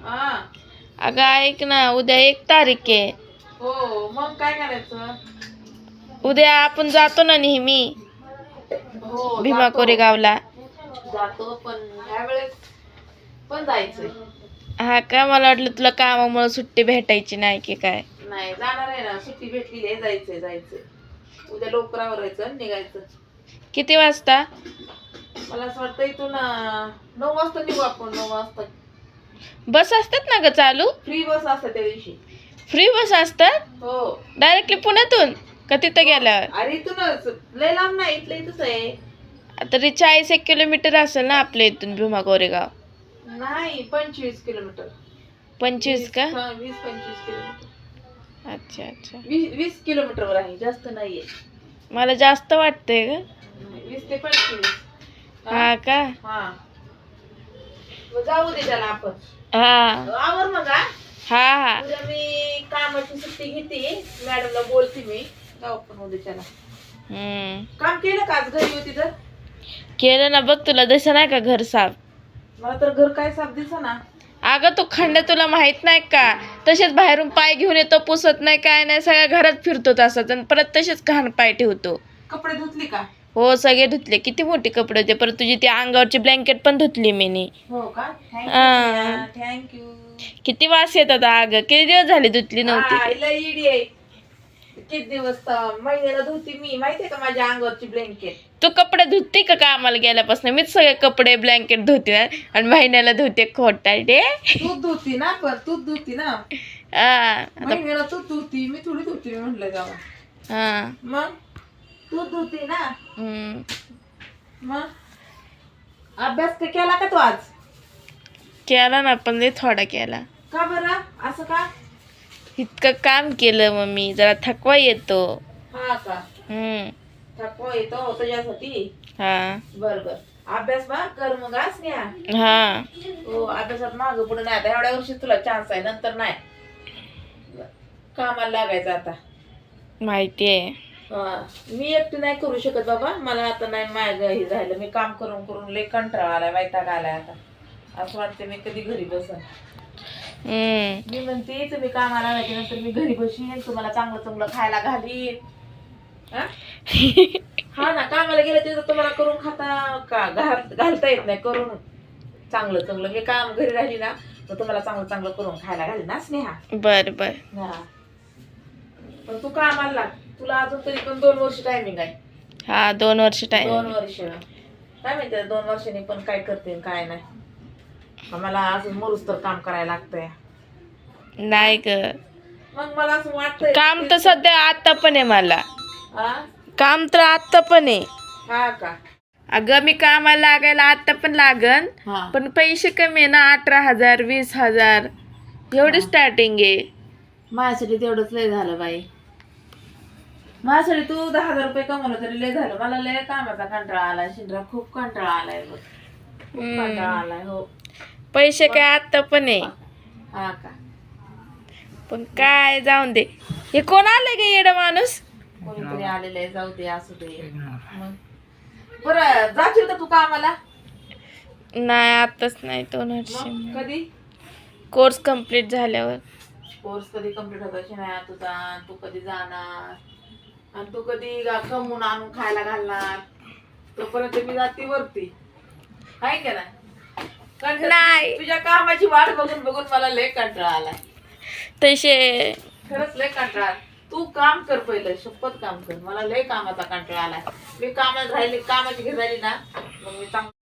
हा. अगं ऐक ना, उद्या 1 तारीख आहे. हो, मग काय करायचं? उद्या आपण जातो ना नेहमी हो, भीमा जातो. कोरेगावला. जातो पण ह्या वेळेस पण जायचंय. हा का, मला वाटलं तुला कामामुळे सुट्टी भेटायची नाही की काय. नाही, जाणार आहे ना, सुट्टी भेटली आहे, जायचंय. उद्या लवकर आवरायचं, निघायचं. किती वाजता? मला असं वाटतं इथून 9 वाजता निघू आपण. 9 वाजता बस असतात ना ग चालू? फ्री बस असते त्या दिवशी. फ्री बस असतात हो. डायरेक्टली पुण्यातून का तिथं गेल्यावर? अरे इथूनच लय लांब नाही, इथलं इथंच आहे. तरी 40-1 किलोमीटर असेल ना आपल्या इथून भीमा कोरेगाव. नाही, 25 किलोमीटर. 25 का? 20-25 किलोमीटर. अच्छा अच्छा. 20 किलोमीटरवर आहे, जास्त नाहीये. मला जास्त वाटतंय ग. 20 ते 25. हा का? हा, मग जाऊ दे त्याला आपण. हा आवर मग. हा हा. उद्या मी कामाची सुट्टी घेते, मॅडमला बोलते मी. जाऊ पण उद्या त्याला. काम केलं का आज घरी होती तर? केलं ना, बघ तुला दिसत नाही का घर साफ? मला तर घर काय साफ दिसा ना. अगं तो खंड तुला माहित नाही का? तसेच बाहेरून पाय घेऊन येतो, पुसत नाही काय नाही, सगळ्या घरात फिरतो तसंच आणि परत तसेच घाण पाय ठेवतो. कपडे धुतली का? हो, सगळे धुतले. किती मोठे कपडे होते. परत तुझी ती अंगावरची ब्लँकेट पण धुतली मीनी. हो का? हा. थँक्यू. किती वास येतात अगं, किती दिवस झाले धुतली नव्हती. लय इडी आहे. किती दिवस तर महिन्याला धुती मी, माहितीये का माझ्या अंगावरची ब्लँकेट. तू कपडे धुते का कामाला गेल्यापासून? मीच सगळे कपडे ब्लँकेट धुते आणि महिन्याला धुते. खोटारडे. तूच धुती ना, पण तूच धुती ना. महिन्याला तूच धुती, मी थोडी धुती. मी म्हटलं जावा. हा मग तूच धुती ना. मग अभ्यास केला का तू आज? केला ना, पण लय थोडा केला. का बरं असं का? इतकं काम केलं मम्मी, जरा थकवा येतो. हा का? थकवा येतो तुझ्यासाठी. हा बर बर. अभ्यास बा कर मग. आज न्या. हा. हो, अभ्यासात माग पुढे नाही. आता एवढ्या वर्षी तुला चान्स आहे, नंतर नाही. कामाला लागायचं आता. माहितीये. मी एकटी नाही करू शकत बाबा. मला आता नाही माझं हे झालं. मी काम करून करून लय कंटाळा आलाय, वैताग आलाय आता. असं वाटतं मी कधी घरी बसन. मी म्हणते तुम्ही कामाला लागायचे नंतर मी घरी बसीन, तुम्हाला चांगलं चांगलं खायला घालीन. हा ना, कामाला गेलं तर तुम्हाला करून खाता का घालता येत नाही. करून चांगलं चांगलं मी काम घरी राहिली ना, तर तुम्हाला चांगलं चांगलं करून खायला घालीन ना स्नेहा. बर बर. हा, पण तू कामाला लाग. तुला अजून तरी पण 2 वर्ष टायमिंग आहे. हा, 2 वर्ष 2 टाइम. वर्ष. काय माहिती 2 वर्षांनी पण काय करते काय नाही. मला अजून मरूस तर काम करायला लागतंय. नाही ग, मग मला असं वाटतंय काम तर सध्या आता पण आहे मला. काम तर आता पण आहे. हा का? अगं मी कामाला लागायला आता पण लागन, पण पैसे कमी आहे ना. 18,000 20,000 एवढी स्टार्टिंग आहे. माझ्यासाठी तेवढंच लय झालं बाई. माझ्यासाठी तू 10,000 रुपये कमवलं तरी लय झालं. मला लय कामाचा कंटाळा आलाय शिंद्रा, खूप कंटाळा आलाय बघ. खूप कंटाळा आलाय. हो, पैसे काय आता पण आहे. हा का? पण काय जाऊन दे. हे कोण आलंय ग येडा माणूस? कोणीतरी आलेलं आहे. जाऊ दे, असू दे. मग बरं, जाशील का तू कामाला? नाही, आताच नाही. 2 वर्ष. मग कधी? कोर्स कंप्लीट झाल्यावर. कोर्स कधी कंप्लीट होता नाही तुझा? तू कधी जाणार आणि तू कधी कमवून आणून खायला घालणार? तोपर्यंत मी जाते वरती, आहे का नाही. तुझ्या कामाची वाट बघून बघून मला लय कंटाळा आलाय. तसे खरंच लय कंटाळा. तू काम कर पहिलं, शपथ काम कर. मला लय कामाचा कंटाळा आलाय. मी कामात राहिली, कामाची घरी राहिली ना, मग मी चांगलं